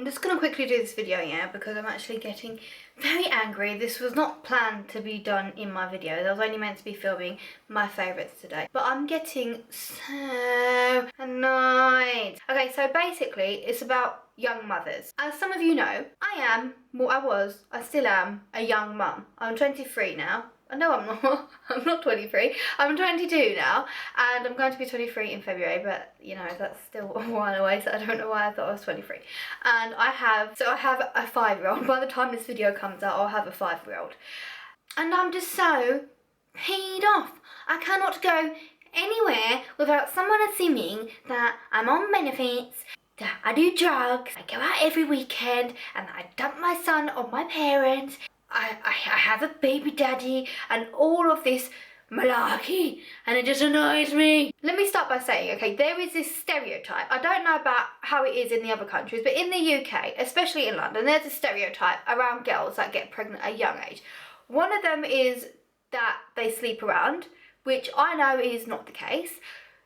I'm just going to quickly do this video, yeah, because I'm actually getting very angry. This was not planned to be done in my video. I was only meant to be filming my favourites today. But I'm getting so annoyed. Okay, so basically it's about young mothers. As some of you know, I still am a young mum. I'm 23 now. No, I'm not. I'm not 23. I'm 22 now, and I'm going to be 23 in February, but, you know, that's still a while away, so I don't know why I thought I was 23. And I have a 5-year-old. By the time this video comes out, I'll have a 5-year-old. And I'm just so peed off. I cannot go anywhere without someone assuming that I'm on benefits, that I do drugs, I go out every weekend, and I dump my son on my parents, I have a baby daddy, and all of this malarkey, and it just annoys me. Let me start by saying, okay, there is this stereotype. I don't know about how it is in the other countries, but in the UK, especially in London, there's a stereotype around girls that get pregnant at a young age. One of them is that they sleep around, which I know is not the case.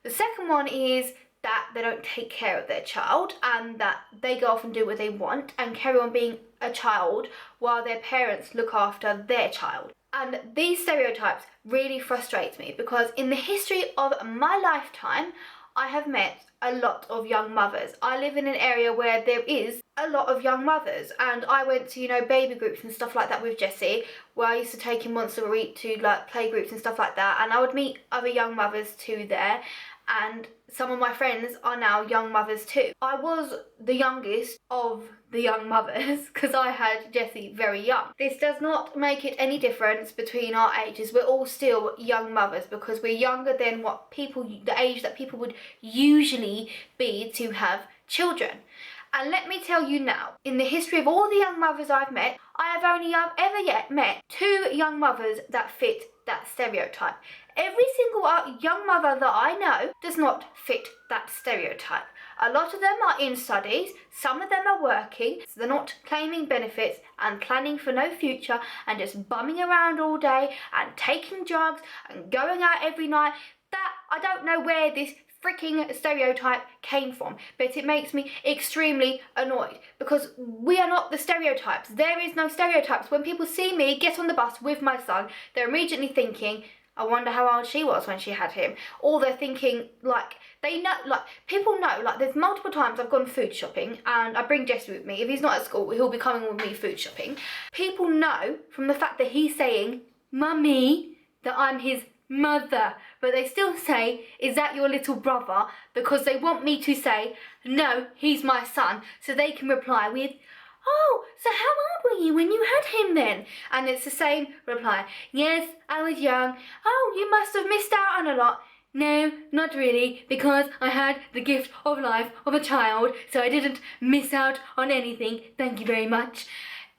The second one is that they don't take care of their child and that they go off and do what they want and carry on being a child while their parents look after their child. And these stereotypes really frustrate me because in the history of my lifetime, I have met a lot of young mothers. I live in an area where there is a lot of young mothers, and I went to, you know, baby groups and stuff like that with Jessie, where I used to take him once a week to like play groups and stuff like that, and I would meet other young mothers too there, and some of my friends are now young mothers too. I was the youngest of the young mothers because I had Jessie very young. This does not make it any difference between our ages. We're all still young mothers because we're younger than the age that people would usually be to have children. And let me tell you now, in the history of all the young mothers I've met, I have only ever yet met 2 young mothers that fit that stereotype. Every single young mother that I know does not fit that stereotype. A lot of them are in studies, some of them are working, so they're not claiming benefits and planning for no future and just bumming around all day and taking drugs and going out every night. That, I don't know where this freaking stereotype came from, but it makes me extremely annoyed because we are not the stereotypes. There is no stereotypes. When people see me get on the bus with my son, they're immediately thinking, I wonder how old she was when she had him. Or they're thinking, like, they know, like, people know, like, there's multiple times I've gone food shopping and I bring Jesse with me. If he's not at school, he'll be coming with me food shopping. People know from the fact that he's saying, Mummy, that I'm his mother, but they still say, is that your little brother? Because they want me to say, no, he's my son, so they can reply with, oh, so how old were you when you had him then? And it's the same reply, yes, I was young. Oh, you must have missed out on a lot. No, not really, because I had the gift of life of a child, so I didn't miss out on anything, thank you very much.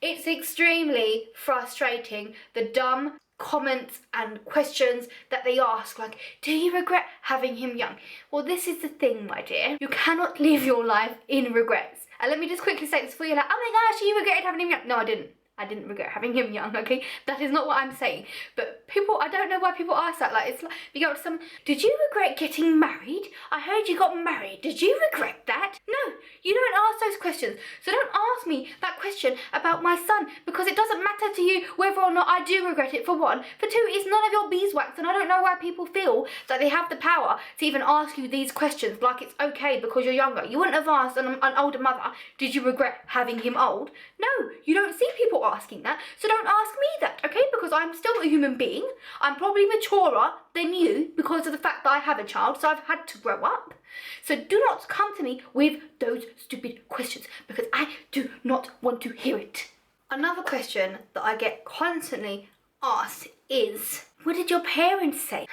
It's extremely frustrating, the dumb comments and questions that they ask, like, do you regret having him young? Well, this is the thing, my dear. You cannot live your life in regrets. And let me just quickly say this before you're like, oh my gosh, you regretted having him young. No, I didn't. I didn't regret having him young, okay? That is not what I'm saying. But people, I don't know why people ask that. Like, it's like, you go to someone, did you regret getting married? I heard you got married. Did you regret that? No, you don't ask those questions. So don't ask me that question about my son, because it doesn't matter to you whether or not I do regret it, for one. For two, it's none of your beeswax, and I don't know why people feel that they have the power to even ask you these questions like it's okay because you're younger. You wouldn't have asked an older mother, did you regret having him old? No, you don't see people asking that, so don't ask me that, okay? Because I'm still a human being. I'm probably maturer than you because of the fact that I have a child, so I've had to grow up. So do not come to me with those stupid questions because I do not want to hear it. Another question that I get constantly asked is, what did your parents say?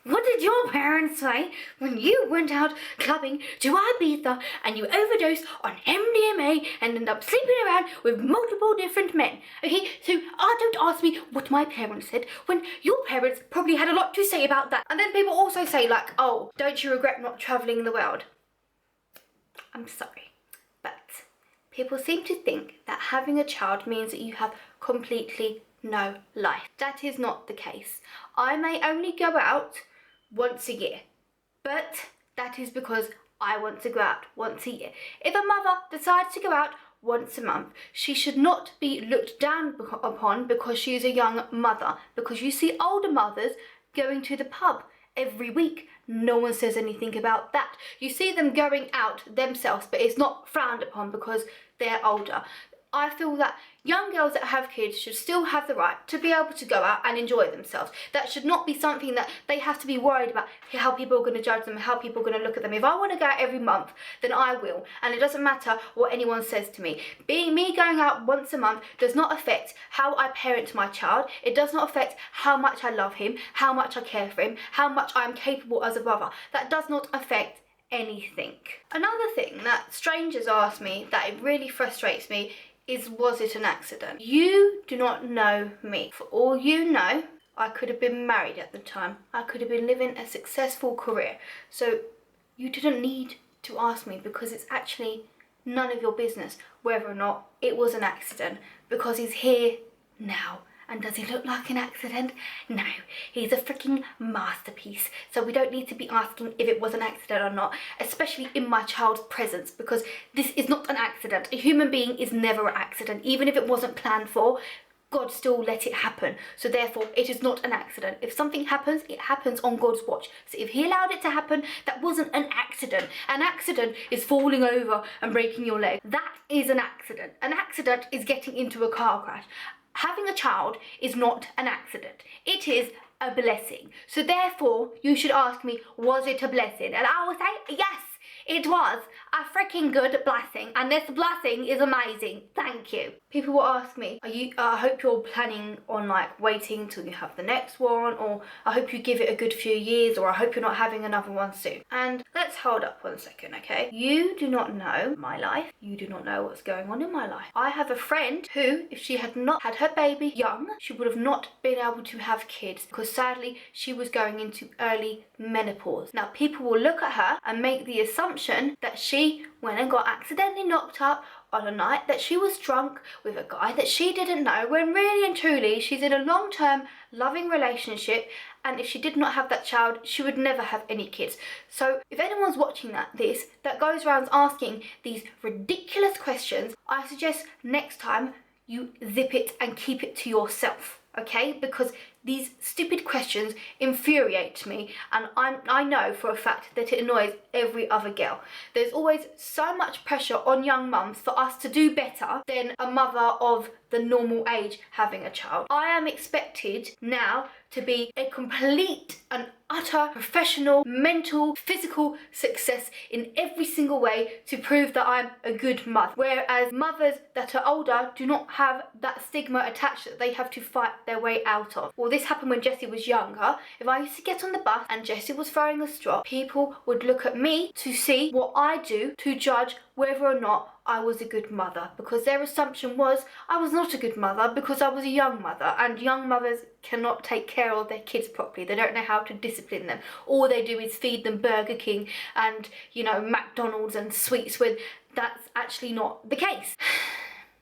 What did your parents say when you went out clubbing to Ibiza and you overdosed on MDMA and ended up sleeping around with multiple different men? Okay, so don't ask me what my parents said when your parents probably had a lot to say about that. And then people also say, like, oh, don't you regret not travelling the world? I'm sorry, but people seem to think that having a child means that you have completely no life. That is not the case. I may only go out once a year, but that is because I want to go out once a year. If a mother decides to go out once a month, she should not be looked down upon because she is a young mother. Because you see older mothers going to the pub every week. No one says anything about that. You see them going out themselves, but it's not frowned upon because they're older. I feel that young girls that have kids should still have the right to be able to go out and enjoy themselves. That should not be something that they have to be worried about how people are going to judge them, how people are going to look at them. If I want to go out every month, then I will. And it doesn't matter what anyone says to me. Being me going out once a month does not affect how I parent my child. It does not affect how much I love him, how much I care for him, how much I am capable as a brother. That does not affect anything. Another thing that strangers ask me that it really frustrates me is, was it an accident? You do not know me. For all you know, I could have been married at the time. I could have been living a successful career. So you didn't need to ask me, because it's actually none of your business whether or not it was an accident, because he's here now. And does he look like an accident? No, he's a freaking masterpiece. So we don't need to be asking if it was an accident or not, especially in my child's presence, because this is not an accident. A human being is never an accident. Even if it wasn't planned for, God still let it happen. So therefore, it is not an accident. If something happens, it happens on God's watch. So if he allowed it to happen, that wasn't an accident. An accident is falling over and breaking your leg. That is an accident. An accident is getting into a car crash. Having a child is not an accident. It is a blessing. So therefore, you should ask me, was it a blessing? And I will say, yes, it was a freaking good blessing. And this blessing is amazing. Thank you. People will ask me, I hope you're planning on like waiting till you have the next one, or I hope you give it a good few years, or I hope you're not having another one soon. And let's hold up 1 second, okay? You do not know my life. You do not know what's going on in my life. I have a friend who, if she had not had her baby young, she would have not been able to have kids, because sadly she was going into early menopause. Now people will look at her and make the assumption that she went and got accidentally knocked up on a night, that she was drunk with a guy that she didn't know, when really and truly she's in a long-term loving relationship, and if she did not have that child, she would never have any kids. So if anyone's watching this that goes around asking these ridiculous questions, I suggest next time you zip it and keep it to yourself, okay? Because these stupid questions infuriate me, and I know for a fact that it annoys every other girl. There's always so much pressure on young mums for us to do better than a mother of the normal age having a child. I am expected now to be a complete and utter professional, mental, physical success in every single way to prove that I'm a good mother. Whereas mothers that are older do not have that stigma attached that they have to fight their way out of. Well, this happened when Jessie was younger. If I used to get on the bus and Jessie was throwing a strop, people would look at me to see what I do to judge whether or not I was a good mother, because their assumption was I was not a good mother because I was a young mother, and young mothers cannot take care of their kids properly. They don't know how to discipline them. All they do is feed them Burger King and, you know, McDonald's and sweets, when that's actually not the case.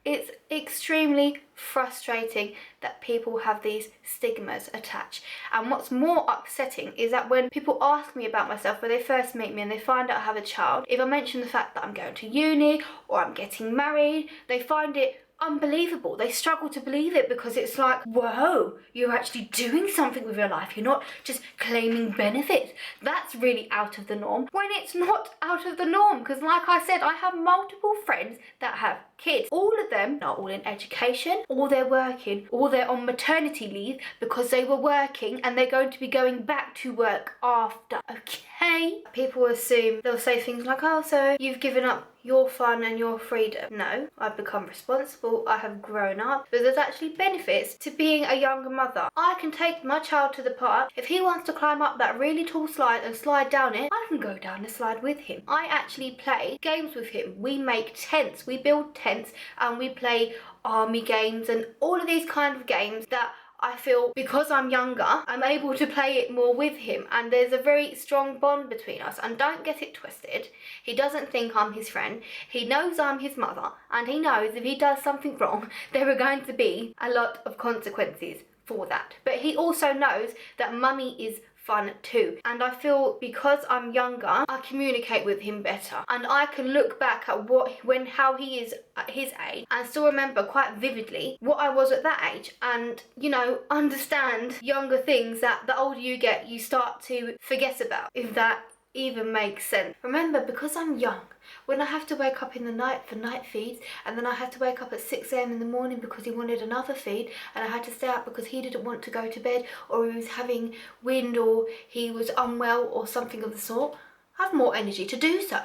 It's extremely frustrating that people have these stigmas attached. And what's more upsetting is that when people ask me about myself, when they first meet me and they find out I have a child, if I mention the fact that I'm going to uni or I'm getting married, they find it unbelievable. They struggle to believe it, because it's like, whoa, you're actually doing something with your life. You're not just claiming benefits. That's really out of the norm, when it's not out of the norm, because like I said, I have multiple friends that have kids. All of them are all in education, or they're working, or they're on maternity leave because they were working and they're going to be going back to work after, okay? People assume, they'll say things like, oh, so you've given up your fun and your freedom. No, I've become responsible, I have grown up, but there's actually benefits to being a younger mother. I can take my child to the park. If he wants to climb up that really tall slide and slide down it, I can go down the slide with him. I actually play games with him. We make tents, we build tents, and we play army games and all of these kind of games that I feel, because I'm younger, I'm able to play it more with him, and there's a very strong bond between us. And don't get it twisted, he doesn't think I'm his friend. He knows I'm his mother, and he knows if he does something wrong, there are going to be a lot of consequences for that. But he also knows that mummy is fun too. And I feel because I'm younger, I communicate with him better, and I can look back at how he is at his age and still remember quite vividly what I was at that age, and you know, understand younger things that the older you get you start to forget about, if that even makes sense. Remember, because I'm young, when I have to wake up in the night for night feeds, and then I had to wake up at 6 a.m. in the morning because he wanted another feed, and I had to stay up because he didn't want to go to bed, or he was having wind, or he was unwell, or something of the sort, I have more energy to do so.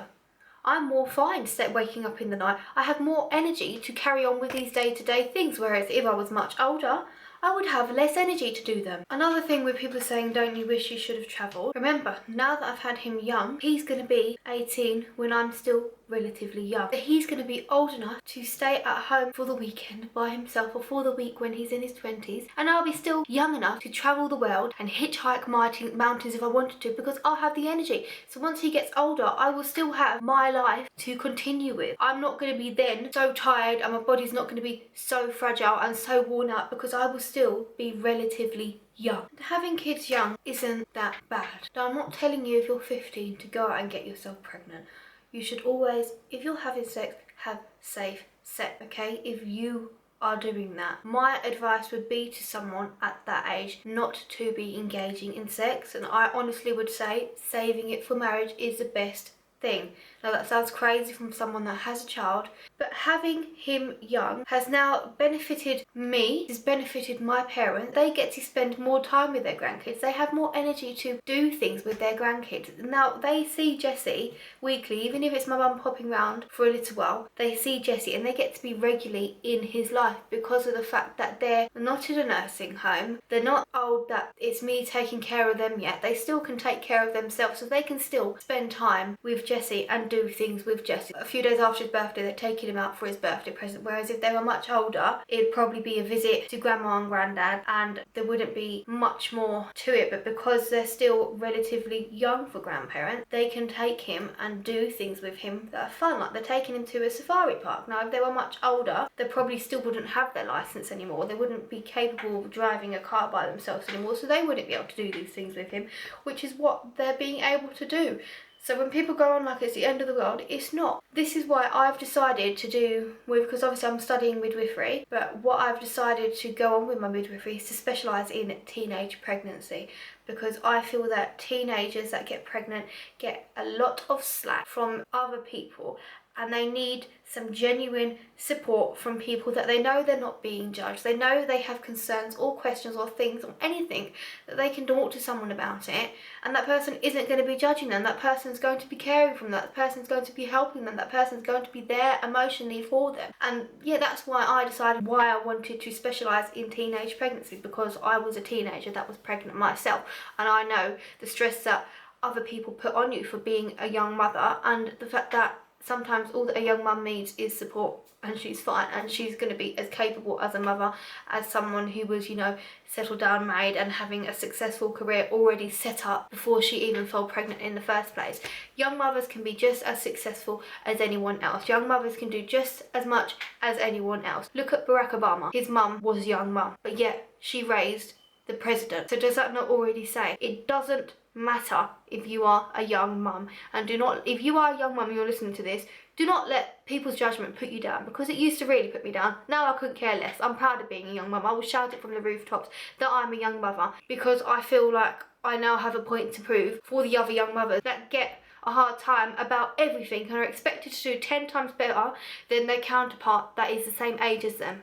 I'm more fine waking up in the night. I have more energy to carry on with these day-to-day things, whereas if I was much older, I would have less energy to do them. Another thing with people saying, don't you wish you should have travelled? Remember, now that I've had him young, he's going to be 18 when I'm still relatively young. He's going to be old enough to stay at home for the weekend by himself, or for the week when he's in his 20s, and I'll be still young enough to travel the world and hitchhike mountains if I wanted to, because I'll have the energy. So once he gets older, I will still have my life to continue with. I'm not going to be then so tired, and my body's not going to be so fragile and so worn out, because I will still be relatively young. Having kids young isn't that bad. Now, I'm not telling you if you're 15 to go out and get yourself pregnant. You should always, if you're having sex, have safe sex, okay? If you are doing that, my advice would be to someone at that age not to be engaging in sex, and I honestly would say saving it for marriage is the best thing. Now, that sounds crazy from someone that has a child, but having him young has now benefited me, has benefited my parents. They get to spend more time with their grandkids. They have more energy to do things with their grandkids. Now, they see Jessie weekly, even if it's my mum popping round for a little while. They see Jessie and they get to be regularly in his life because of the fact that they're not in a nursing home. They're not old that it's me taking care of them yet. They still can take care of themselves, so they can still spend time with Jessie and do things with Jessie. A few days after his birthday, they're taking him out for his birthday present, whereas if they were much older, it'd probably be a visit to grandma and granddad, and there wouldn't be much more to it. But because they're still relatively young for grandparents, they can take him and do things with him that are fun, like they're taking him to a safari park. Now, if they were much older, they probably still wouldn't have their license anymore. They wouldn't be capable of driving a car by themselves anymore, so they wouldn't be able to do these things with him, which is what they're being able to do. So when people go on like it's the end of the world, it's not. This is why I've decided to do because obviously I'm studying midwifery, but what I've decided to go on with my midwifery is to specialise in teenage pregnancy, because I feel that teenagers that get pregnant get a lot of slack from other people, and they need some genuine support from people that they know they're not being judged. They know they have concerns or questions or things or anything that they can talk to someone about it, and that person isn't going to be judging them. That person's going to be caring from them. That person's going to be helping them. That person's going to be there emotionally for them. And yeah, that's why I decided why I wanted to specialise in teenage pregnancy, because I was a teenager that was pregnant myself, and I know the stress that other people put on you for being a young mother, and the fact that sometimes all that a young mum needs is support, and she's fine, and she's going to be as capable as a mother as someone who was, you know, settled down, married, and having a successful career already set up before she even fell pregnant in the first place. Young mothers can be just as successful as anyone else. Young mothers can do just as much as anyone else. Look at Barack Obama. His mum was a young mum, but yet she raised the president. So does that not already say it doesn't matter if you are a young mum? And do not, if you are a young mum and you're listening to this, do not let people's judgment put you down, because it used to really put me down. Now I couldn't care less. I'm proud of being a young mum. I will shout it from the rooftops that I'm a young mother, because I feel like I now have a point to prove for the other young mothers that get a hard time about everything and are expected to do 10 times better than their counterpart that is the same age as them.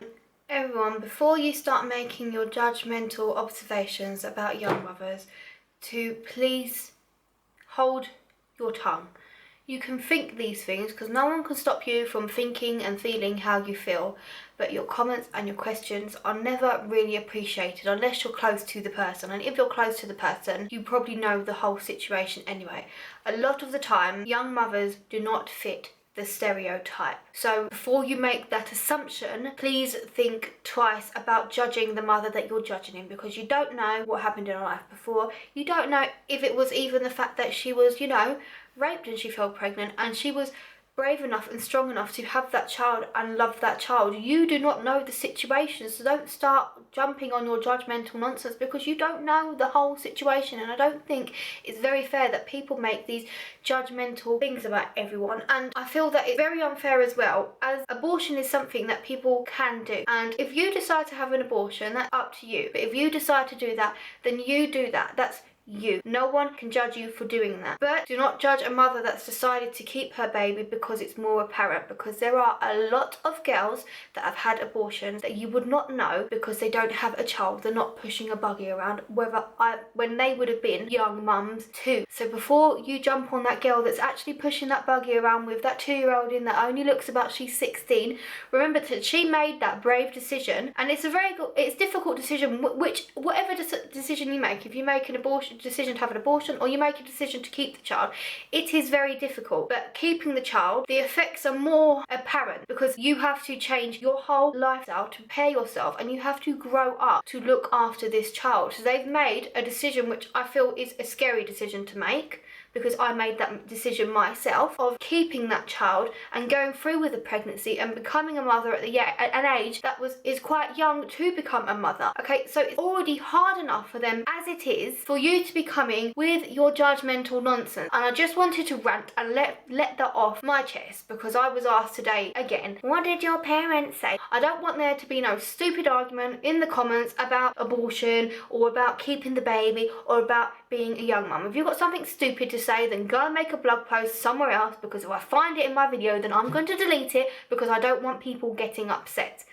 Everyone, before you start making your judgmental observations about young mothers, to please hold your tongue. You can think these things because no one can stop you from thinking and feeling how you feel, but your comments and your questions are never really appreciated unless you're close to the person, and if you're close to the person, you probably know the whole situation anyway. A lot of the time, young mothers do not fit the stereotype. So before you make that assumption, please think twice about judging the mother that you're judging in, because you don't know what happened in her life before. You don't know if it was even the fact that she was, you know, raped and she fell pregnant, and she was brave enough and strong enough to have that child and love that child. You do not know the situation, so don't start jumping on your judgmental nonsense because you don't know the whole situation. And I don't think it's very fair that people make these judgmental things about everyone, and I feel that it's very unfair as well, as abortion is something that people can do, and if you decide to have an abortion, that's up to you. But if you decide to do that, then you do that. That's you. No one can judge you for doing that. But do not judge a mother that's decided to keep her baby because it's more apparent, because there are a lot of girls that have had abortions that you would not know because they don't have a child. They're not pushing a buggy around, when they would have been young mums too. So before you jump on that girl that's actually pushing that buggy around with that 2-year-old in that only looks about she's 16, remember that she made that brave decision, and it's a difficult decision, whatever decision you make. If you make an decision to have an abortion, or you make a decision to keep the child, it is very difficult. But keeping the child, the effects are more apparent because you have to change your whole lifestyle to prepare yourself, and you have to grow up to look after this child. So they've made a decision which I feel is a scary decision to make, because I made that decision myself, of keeping that child and going through with the pregnancy and becoming a mother at an age that is quite young to become a mother. Okay, so it's already hard enough for them as it is for you to be coming with your judgmental nonsense. And I just wanted to rant and let that off my chest, because I was asked today again, what did your parents say? I don't want there to be no stupid argument in the comments about abortion or about keeping the baby or about being a young mum. If you've got something stupid to say, then go and make a blog post somewhere else, because if I find it in my video, then I'm going to delete it, because I don't want people getting upset.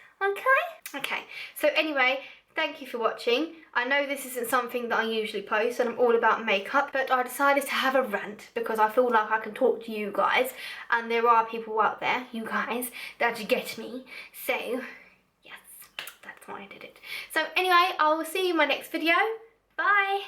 Okay, so anyway, thank you for watching. I know this isn't something that I usually post, and I'm all about makeup, but I decided to have a rant because I feel like I can talk to you guys, and there are people out there, you guys, that get me. So yes, that's why I did it. So anyway, I will see you in my next video. Bye.